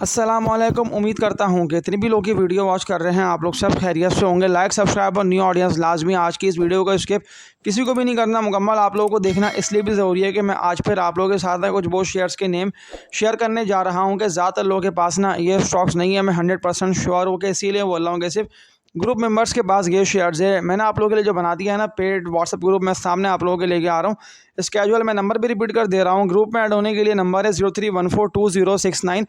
अस्सलामुअलैकुम। उम्मीद करता हूँ कि जितने भी लोग ये वीडियो वॉच कर रहे हैं आप लोग सब खैरियत से होंगे। लाइक सब्सक्राइब और न्यू ऑडियंस लाजमी आज की इस वीडियो को स्किप किसी को भी नहीं करना, मुकम्मल आप लोगों को देखना इसलिए भी ज़रूरी है कि मैं आज फिर आप लोगों के साथ कुछ वो शेयर्स के नेम शेयर करने जा रहा हूँ कि ज़्यादातर लोगों के पास ना ये स्टॉक्स नहीं है। मैं 100% श्योर हूँ कि इसीलिए बोल रहा हूँ कि सिर्फ ग्रुप मेंबर्स के पास ये शेयर्स है। मैंने आप लोगों के लिए जो बना दिया है ना पेड व्हाट्सएप ग्रुप, मैं सामने आप लोगों के लेके आ रहा हूँ। इस कैजुअल मैं नंबर भी रिपीट कर दे रहा हूँ। ग्रुप में ऐड होने के लिए नंबर है 03142069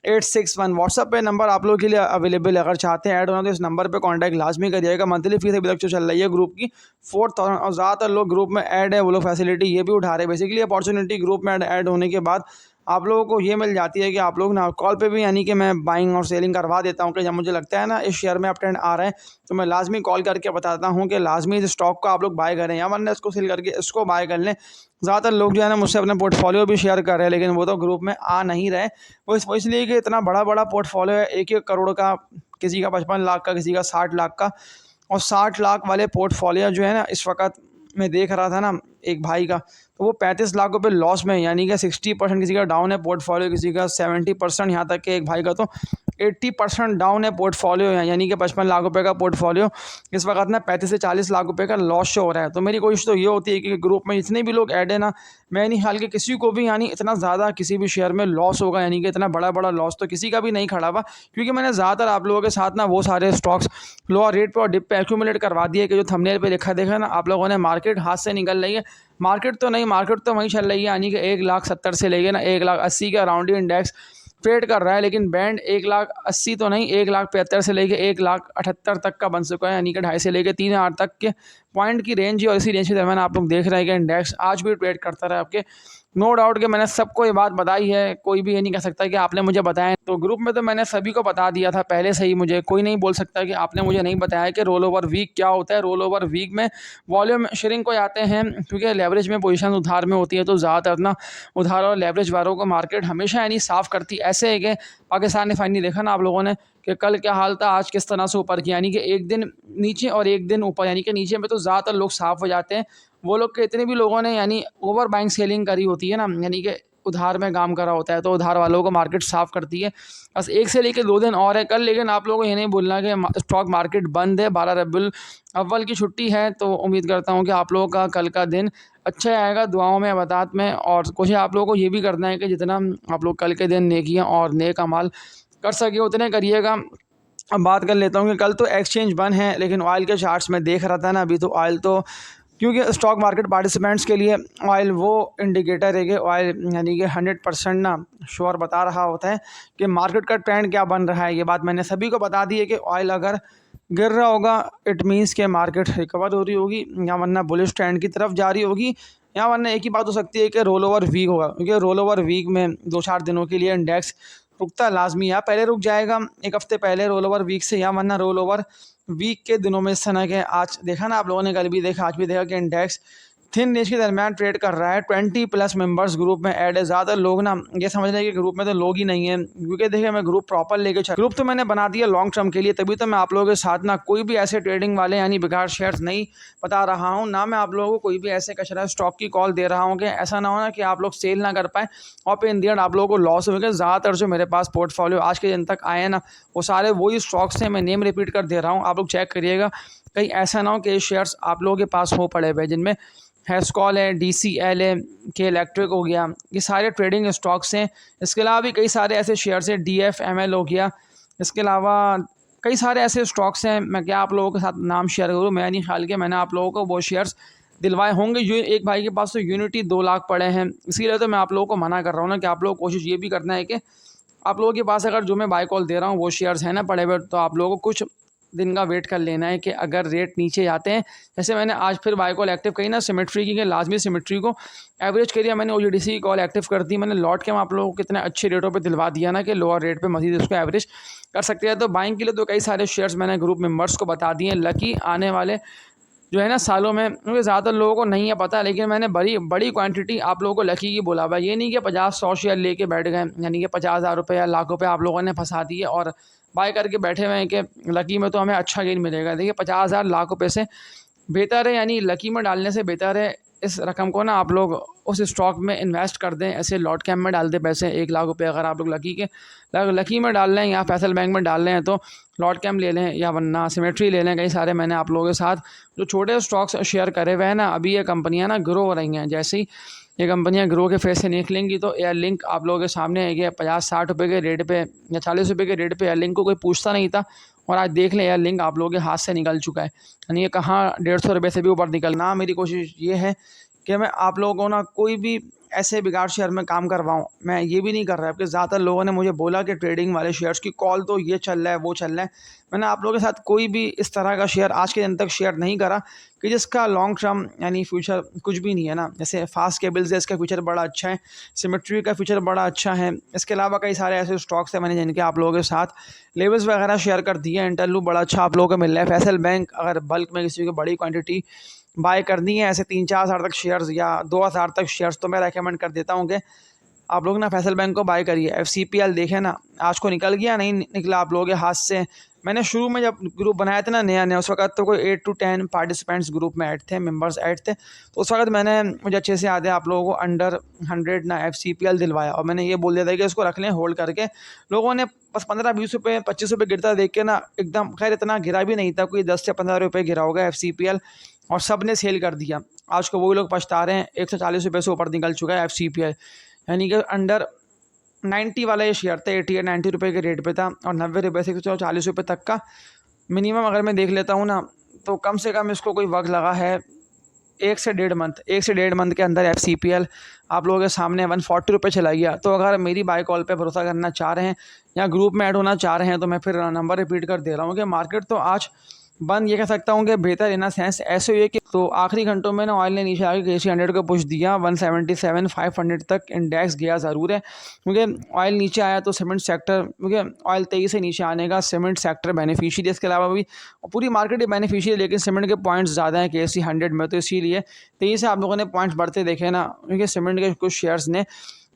861। व्हाट्सअप पे नंबर आप लोगों के लिए अवेलेबल है। अगर चाहते हैं ऐड होना तो इस नंबर पे कांटेक्ट लाजमी करिएगा। मंथली फीस अभी तक जो चल रही है ग्रुप की 4000 और ज़्यादातर लोग ग्रुप में ऐड है वो लोग फैसिलिटी ये भी उठा रहे हैं। बेसिकली अपॉर्चुनिटी ग्रुप में ऐड होने के बाद आप लोगों को ये मिल जाती है कि आप लोग ना कॉल पे भी यानी कि मैं बाइंग और सेलिंग करवा देता हूँ कि जब मुझे लगता है ना इस शेयर में अप ट्रेंड आ रहा है तो मैं लाजमी कॉल करके बताता हूँ कि लाजमी इस स्टॉक को आप लोग बाय करें या वरना इसको सेल करके इसको बाय कर लें। ज़्यादातर लोग जो है ना मुझसे अपने पोर्टफोलियो भी शेयर कर रहे हैं लेकिन वो तो ग्रुप में आ नहीं रहे। वो इसलिए कि इतना बड़ा बड़ा पोर्टफोलियो है, 1-1 करोड़ का, किसी का 55 लाख का, किसी का 60 लाख का। और 60 लाख वाले पोर्टफोलियो जो है ना इस वक्त मैं देख रहा था ना एक भाई का, तो वो 35 लाख रुपये लॉस में, यानी कि 60% किसी का डाउन है पोर्टफोलियो, किसी का 70%, यहाँ तक कि एक भाई का तो 80% डाउन है पोर्टफोलियो, यानी कि 55 लाख रुपये का पोर्टफोलियो इस वक्त ना 35 से 40 लाख रुपये का लॉस शो हो रहा है। तो मेरी कोशिश तो ये होती है कि ग्रुप में जितने भी लोग ऐड है ना, मैं नहीं हाल के किसी को भी यानी इतना ज़्यादा किसी भी शेयर में लॉस होगा, यानी कि इतना बड़ा बड़ा लॉस तो किसी का भी नहीं खड़ा हुआ, क्योंकि मैंने ज़्यादातर आप लोगों के साथ ना वो सारे स्टॉक्स लोअर रेट पर और डिप पे एक्यूमुलेट करवा दिए कि जो थंबनेल पे लिखा देखा ना आप लोगों ने, मार्केट हाथ से निकल रही है। मार्केट तो नहीं, मार्केट तो वहीं चल रही है, यानी कि 1,70,000 से लेके ना 1,80,000 का राउंड इंडेक्स ट्रेड कर रहा है। लेकिन बैंड 1,80,000 तो नहीं, 1,75,000 से लेके 1,78,000 तक का बन चुका है, यानी कि 2.5 से लेके 3,000 तक के पॉइंट की रेंज है। और इसी रेंज के दरमियान आप लोग देख रहे हैं कि इंडेक्स आज भी ट्रेड करता रहा आपके। नो डाउट कि मैंने सबको ये बात बताई है, कोई भी ये नहीं कह सकता कि आपने मुझे बताया। तो ग्रुप में तो मैंने सभी को बता दिया था पहले से ही, मुझे कोई नहीं बोल सकता कि आपने मुझे नहीं बताया कि रोल ओवर वीक क्या होता है। रोल ओवर वीक में वॉल्यूम शेयरिंग को आते हैं, क्योंकि लेवरेज में पोजीशन उधार में होती है तो ज़्यादातर ना उधार और लेवरेज वालों को मार्केट हमेशा यानी साफ़ करती ऐसे है कि पाकिस्तान ने फाइनली देखा ना आप लोगों ने कि कल क्या हाल था, आज किस तरह से ऊपर की, यानी कि एक दिन नीचे और एक दिन ऊपर, यानी कि नीचे में तो ज़्यादातर लोग साफ़ हो जाते हैं। वो लोग के इतने भी लोगों ने यानी ओवर बाइंग सेलिंग करी होती है ना, यानी कि उधार में काम करा होता है तो उधार वालों को मार्केट साफ़ करती है। बस 1 से लेके 2 दिन और है कल, लेकिन आप लोगों को ये नहीं भूलना कि स्टॉक मार्केट बंद है। 12 रबीउल अव्वल की छुट्टी है, तो उम्मीद करता हूँ कि आप लोगों का कल का दिन अच्छा आएगा दुआओं में, इबादत में। और कोशिश आप लोगों को ये भी करना है कि जितना आप लोग कल के दिन नेकियां और नेक अमाल कर सके उतने करिएगा। अब बात कर लेता हूँ कि कल तो एक्सचेंज बंद है, लेकिन ऑयल के चार्ट्स में देख रहा था ना अभी, तो ऑयल तो क्योंकि स्टॉक मार्केट पार्टिसिपेंट्स के लिए ऑयल वो इंडिकेटर है कि ऑयल यानी कि 100% ना श्योर बता रहा होता है कि मार्केट का ट्रेंड क्या बन रहा है। ये बात मैंने सभी को बता दी है कि ऑयल अगर गिर रहा होगा इट मीन्स के मार्केट रिकवर हो रही होगी, या वरना बुलिश ट्रेंड की तरफ जा रही होगी, या वरना एक ही बात हो सकती है कि रोल ओवर वीक होगा, क्योंकि रोल ओवर वीक में 2-4 दिनों के लिए इंडेक्स रुकता लाजमी, या पहले रुक जाएगा 1 हफ्ते पहले रोल ओवर वीक से, या वरना रोल ओवर वीक के दिनों में इस तरह के। आज देखा ना आप लोगों ने, कल भी देखा आज भी देखा कि इंडेक्स थिन रेंज के दरमियान ट्रेड कर रहा है। 20+ मेंबर्स ग्रुप में ऐड है। ज़्यादा लोग ना ये समझ रहे हैं कि ग्रुप में तो लोग ही नहीं है, क्योंकि देखिए मैं ग्रुप प्रॉपर लेके चल, ग्रुप तो मैंने बना दिया लॉन्ग टर्म के लिए, तभी तो मैं आप लोगों के साथ ना कोई भी ऐसे ट्रेडिंग वाले यानी बेकार शेयर्स नहीं बता रहा हूँ, ना मैं आप लोगों को कोई भी ऐसे कचरा स्टॉक की कॉल दे रहा हूँ कि ऐसा ना हो ना कि आप लोग सेल ना कर पाए और फिर इन दी एंड आप लोगों को लॉस हो गया। ज़्यादातर जो मेरे पास पोर्टफोलियो आज के दिन तक आए हैं ना वो सारे वही स्टॉक्स हैं, मैं नेम रिपीट कर दे रहा हूँ, आप लोग चेक करिएगा। कहीं ऐसा ना हो कि शेयर्स आप लोगों के पास हो पड़े हुए, जिनमें हेस्कॉल है, DCL है, के इलेक्ट्रिक हो गया, ये सारे ट्रेडिंग स्टॉक्स हैं। इसके अलावा भी कई सारे ऐसे शेयर्स हैं, DFML हो गया। इसके अलावा कई सारे ऐसे स्टॉक्स हैं, मैं क्या आप लोगों के साथ नाम शेयर करूँ, मैं नहीं ख्याल कि मैंने आप लोगों को वो शेयर्स दिलवाए होंगे। एक भाई के पास तो यूनिटी 2 लाख पड़े हैं, इसीलिए तो मैं आप लोगों को मना कर रहा हूँ ना कि आप लोग कोशिश ये भी करना है कि आप लोगों के पास अगर जो मैं बाय कॉल दे रहा हूँ वो शेयर्स हैं ना पड़े हुए, तो आप लोगों को कुछ दिन का वेट कर लेना है कि अगर रेट नीचे जाते हैं, जैसे मैंने आज फिर बाय कॉल एक्टिव करी ना सिमेट्री की, लाजमी सिमेट्री को एवरेज करिए, मैंने OGDC की कॉल एक्टिव कर दी, मैंने लॉट के मैं आप लोगों को कितने अच्छे रेटों पे दिलवा दिया ना कि लोअर रेट पे मजीद उसको एवरेज कर सकते हैं। तो बाइंग के लिए तो कई सारे शेयर्स मैंने ग्रुप मेंबर्स को बता दिए, लकी आने वाले जो है ना सालों में, क्योंकि ज़्यादातर लोगों को नहीं है पता, लेकिन मैंने बड़ी क्वांटिटी आप लोगों को लकी की बोला हुआ। ये नहीं कि 50-100 शेयर लेके बैठ गए, यानी कि 50,000 रुपये या लाख रुपये आप लोगों ने फंसा दिए और बाय करके बैठे हुए हैं कि लकी में तो हमें अच्छा गेन मिलेगा। देखिए 50,000 लाख रुपये से बेहतर है, यानी लकी में डालने से बेहतर है इस रकम को ना आप लोग उस स्टॉक में इन्वेस्ट कर दें, ऐसे लॉट कैम्प में डाल दें पैसे 1 लाख रुपये अगर आप लोग लकी में डाल लें या फैसल बैंक में डाल लें तो लॉट कैम्प ले लें या वरना सिमेट्री ले लें। कई सारे मैंने आप लोगों के साथ जो छोटे स्टॉक्स शेयर करे हुए हैं ना, अभी ये कंपनियां ना ग्रो हो रही हैं। जैसे ही ये कंपनियां ग्रो के फेस से निकलेंगी तो एयर लिंक आप लोगों के सामने है कि 50-60 रुपये के रेट पे या 40 रुपये के रेट पे एयर लिंक को कोई पूछता नहीं था, और आज देख लें एयर लिंक आप लोगों के हाथ से निकल चुका है। यानी ये कहाँ 150 रुपये से भी ऊपर निकलना। मेरी कोशिश ये है कि मैं आप लोगों को ना कोई भी ऐसे बेकार शेयर में काम करवाऊँ। मैं ये भी नहीं कर रहा है कि ज़्यादातर लोगों ने मुझे बोला कि ट्रेडिंग वाले शेयर्स की कॉल तो ये चल रहा है वो चल रहा है। मैंने आप लोगों के साथ कोई भी इस तरह का शेयर आज के दिन तक शेयर नहीं करा कि जिसका लॉन्ग टर्म यानी फ्यूचर कुछ भी नहीं है ना। जैसे फास्ट केबल्स है, इसका फ्यूचर बड़ा अच्छा है, सिमेट्री का फ्यूचर बड़ा अच्छा है। इसके अलावा कई सारे ऐसे स्टॉक्स हैं मैंने जिनके आप लोगों के साथ लेवल्स वगैरह शेयर कर दिए हैं। इंटरलू बड़ा अच्छा आप लोगों को मिल रहा है। फैसल बैंक अगर बल्क में किसी को बड़ी क्वांटिटी बाय करनी है, ऐसे 3-4 हज़ार तक शेयर्स या 2 हज़ार तक शेयर्स, तो मैं रेकमेंड कर देता हूँ कि आप लोग ना फैसल बैंक को बाय करिए। FCPL देखें ना, आज को निकल गया नहीं निकला आप लोगों के हाथ से। मैंने शुरू में जब ग्रुप बनाया था ना नया उस वक्त तो कोई 8 to 10 पार्टिसिपेंट्स ग्रुप में ऐड थे, मेंबर्स ऐड थे। तो उस वक्त मैंने मुझे अच्छे से याद है आप लोगों को अंडर 100 ना FCPL दिलवाया, और मैंने ये बोल दिया था कि इसको रख लें होल्ड करके। लोगों ने बस 15-20 रुपये 25 रुपये गिरता देख के ना एकदम, खैर इतना गिरा भी नहीं था, कोई 10 से 15 रुपये गिरा होगा FCPL, और सब ने सेल कर दिया। आज को वही लोग पछता रहे हैं। 140 रुपये से ऊपर निकल चुका है FCPL, यानी कि अंडर 90 वाला ये शेयर था, 80 या 90 रुपये के रेट पे था, और 90 रुपये से 140 रुपये तक का मिनिमम अगर मैं देख लेता हूँ ना, तो कम से कम इसको कोई वक्त लगा है 1 से 1.5 मंथ के अंदर FCPL आप लोगों के सामने 140 रुपये चला गया। तो अगर मेरी बाय कॉल पे भरोसा करना चाह रहे हैं या ग्रुप में ऐड होना चाह रहे हैं तो मैं फिर नंबर रिपीट कर दे रहा हूँ कि मार्केट तो आज बंद ये कह सकता हूँ कि बेहतर इन सेंस ऐसे हुए कि तो आखिरी घंटों में ना ऑयल ने नीचे आके KC 100 को पुश दिया। 177-500 तक इंडेक्स गया ज़रूर है, क्योंकि ऑयल नीचे आया तो सीमेंट सेक्टर, क्योंकि ऑयल तेज़ी से नीचे आने का सीमेंट सेक्टर बेनिफिशियरी है। इसके अलावा भी पूरी मार्केट ही बेनिफिशियरी, लेकिन सीमेंट के पॉइंट्स ज़्यादा हैं KC 100 में, तो इसीलिए तेज़ी से आप लोगों ने पॉइंट्स बढ़ते देखे ना, क्योंकि सीमेंट के कुछ शेयर्स ने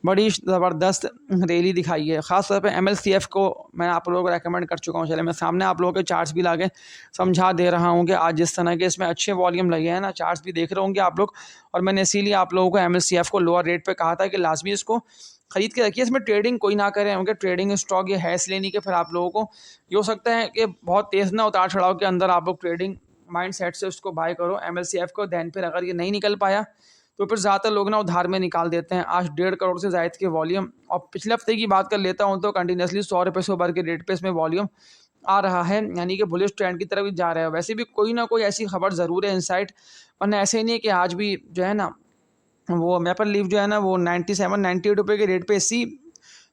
बड़ी ज़बरदस्त रैली दिखाई है। ख़ास तौर पे MLCF को मैं आप लोगों को रेकमेंड कर चुका हूँ। चले मैं सामने आप लोगों के चार्ट्स भी लाके समझा दे रहा हूँ कि आज जिस तरह के इसमें अच्छे वॉल्यूम लगे हैं ना, चार्ट्स भी देख रहे होंगे आप लोग, और मैंने इसीलिए आप लोगों को MLCF को लोअर रेट पे कहा था कि लाजमी इसको ख़रीद के रखिए। इसमें ट्रेडिंग कोई ना करें, क्योंकि ट्रेडिंग स्टॉक ये है इसलिए नहीं कि फिर आप लोगों को ये हो सकता है कि बहुत तेज़ ना उतार चढ़ाव के अंदर आप लोग ट्रेडिंग माइंड सेट से उसको बाय करो MLCF को, दैन फिर अगर ये नहीं निकल पाया तो फिर ज़्यादातर लोग ना उधार में निकाल देते हैं। आज 1.5 करोड़ से ज़ायद के वॉल्यूम, और पिछले हफ्ते की बात कर लेता हूँ तो कंटिन्यूसली 100 रुपये से ऊपर के रेट पे इसमें वॉल्यूम आ रहा है, यानी कि बुलिश ट्रेंड की तरफ ही जा रहा है। वैसे भी कोई ना कोई ऐसी खबर ज़रूर है इनसाइट, वरना ऐसे ही नहीं है कि आज भी जो है ना वो मेपल लीफ जो है ना वो 97-98 रुपये के रेट पे, इसी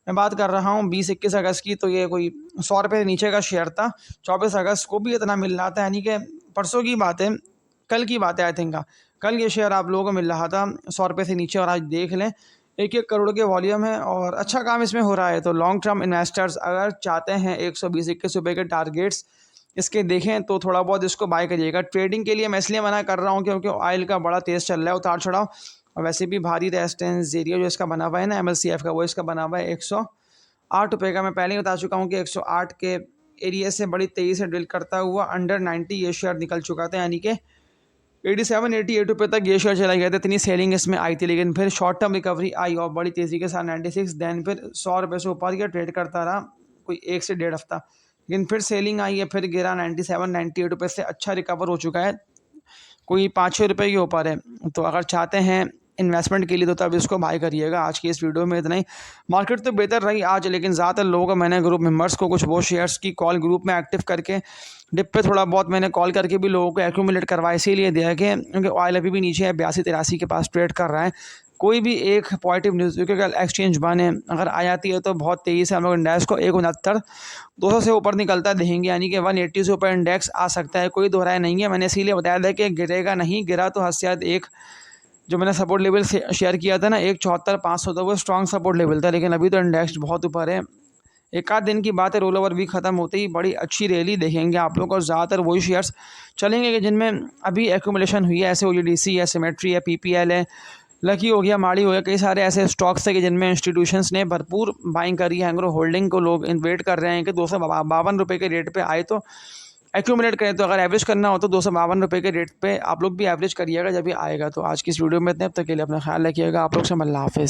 मैं बात कर रहा हूँ 20-21 अगस्त की, तो ये कोई 100 रुपये से नीचे का शेयर था। 24 अगस्त को भी इतना मिल रहा था, यानी कि परसों की बात है, कल की बात है आई थिंक, कल ये शेयर आप लोगों को मिल रहा था 100 रुपये से नीचे, और आज देख लें 1-1 करोड़ के वॉल्यूम है और अच्छा काम इसमें हो रहा है। तो लॉन्ग टर्म इन्वेस्टर्स अगर चाहते हैं 120-21 रुपये के टारगेट्स इसके देखें तो थोड़ा बहुत इसको बाय करिएगा। ट्रेडिंग के लिए मैं इसलिए मना कर रहा हूँ क्योंकि ऑयल का बड़ा तेज़ चल रहा है उतार चढ़ाव, और वैसे भी भारी रेजिस्टेंस एरिया जो इसका बना हुआ है ना MLCF का, वो इसका बना हुआ है 108 रुपये का। मैं पहले ही बता चुका हूँ कि 108 के एरिया से बड़ी तेज़ी से ड्रिल करता हुआ अंडर 90 ये शेयर निकल चुका था, यानी कि 87-88 रुपये तक ये शेयर चला गया था। इतनी सेलिंग इसमें आई थी, लेकिन फिर शॉर्ट टर्म रिकवरी आई और बड़ी तेज़ी के साथ 96, दैन फिर 100 रुपये से ऊपर गया, ट्रेड करता रहा कोई 1 से 1.5 हफ्ता, लेकिन फिर सेलिंग आई है, फिर गिरा 97-98 रुपये से, अच्छा रिकवर हो चुका है, कोई 5-6 रुपये के ऊपर है। तो अगर चाहते हैं इन्वेस्टमेंट के लिए तो तब इसको बाय करिएगा। आज की इस वीडियो में इतना ही। मार्केट तो बेहतर रही आज, लेकिन ज़्यादातर लोगों को मैंने ग्रुप मेंबर्स को कुछ वो शेयर्स की कॉल ग्रुप में एक्टिव करके डिप पे थोड़ा बहुत मैंने कॉल करके भी लोगों को एक्यूमुलेट करवाया, इसीलिए दिया कि क्योंकि ऑयल अभी भी नीचे है, 82-83 के पास ट्रेड कर रहा है। कोई भी एक पॉजिटिव न्यूज़, क्योंकि अगर एक्सचेंज बने अगर आ जाती है तो बहुत तेज़ी से हम लोग इंडेक्स को 169-200 से ऊपर निकलता देखेंगे, यानी कि 180 से ऊपर इंडेक्स आ सकता है, कोई दोहराया नहीं है। मैंने इसीलिए बताया था कि गिरेगा नहीं, गिरा तो हद एक जो मैंने सपोर्ट लेवल शेयर किया था ना 174-500, तो वो स्ट्रॉन्ग सपोर्ट लेवल था, लेकिन अभी तो इंडेक्स बहुत ऊपर है। एक आध दिन की बात है, रोल ओवर वीक ख़त्म होते ही बड़ी अच्छी रैली देखेंगे आप लोग, और ज़्यादातर वही शेयर्स चलेंगे कि जिनमें अभी एक्यूमुलेशन हुई है, ऐसे OGDC है, सिमेट्री है, PPL है, लकी हो गया, माड़ी हो गया, कई सारे ऐसे स्टॉक्स थे कि जिनमें इंस्टीट्यूशंस ने भरपूर बाइंग करी है। एंग्रो होल्डिंग को लोग वेट कर रहे हैं कि 252 रुपये के रेट पे आए तो एक्यूमुलेट करें तो अगर एवरेज करना हो तो 252 रुपये के रेट पे आप लोग भी एवरेज करिएगा जब भी आएगा। तो आज की इस वीडियो में इतने, अब तक के लिए अपना ख्याल रखिएगा। आप लोग से अल्लाह हाफिज़।